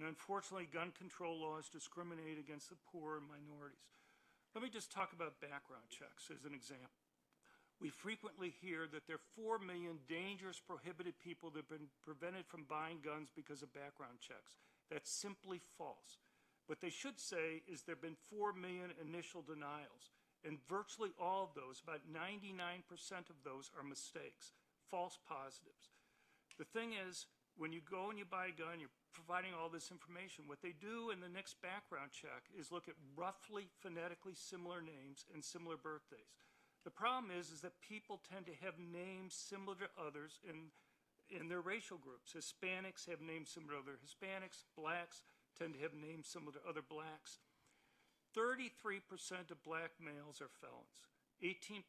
unfortunately, gun control laws discriminate against the poor and minorities. Let me just talk about background checks as an example. We frequently hear that there are 4 million dangerous, prohibited people that have been prevented from buying guns because of background checks. That's simply false. What they should say is there have been 4 million initial denials, and virtually all of those, about 99% of those, are mistakes, false positives. The thing is, when you go and you buy a gun, you're providing all this information. What they do in the next background check is look at roughly phonetically similar names and similar birthdays. The problem is that people tend to have names similar to others in their racial groups. Hispanics have names similar to other Hispanics. Blacks tend to have names similar to other blacks. 33% of black males are felons. 18%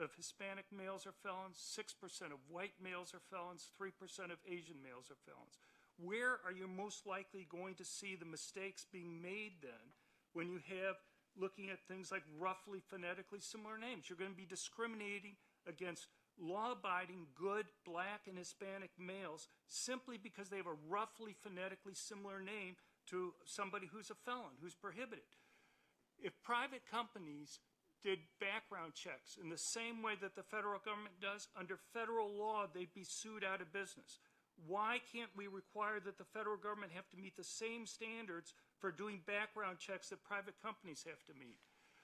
of Hispanic males are felons. 6% of white males are felons. 3% of Asian males are felons. Where are you most likely going to see the mistakes being made then when you have looking at things like roughly phonetically similar names? You're going to be discriminating against law-abiding, good black and Hispanic males simply because they have a roughly phonetically similar name to somebody who's a felon, who's prohibited. If private companies did background checks in the same way that the federal government does, under federal law, they'd be sued out of business. Why can't we require that the federal government have to meet the same standards for doing background checks that private companies have to meet?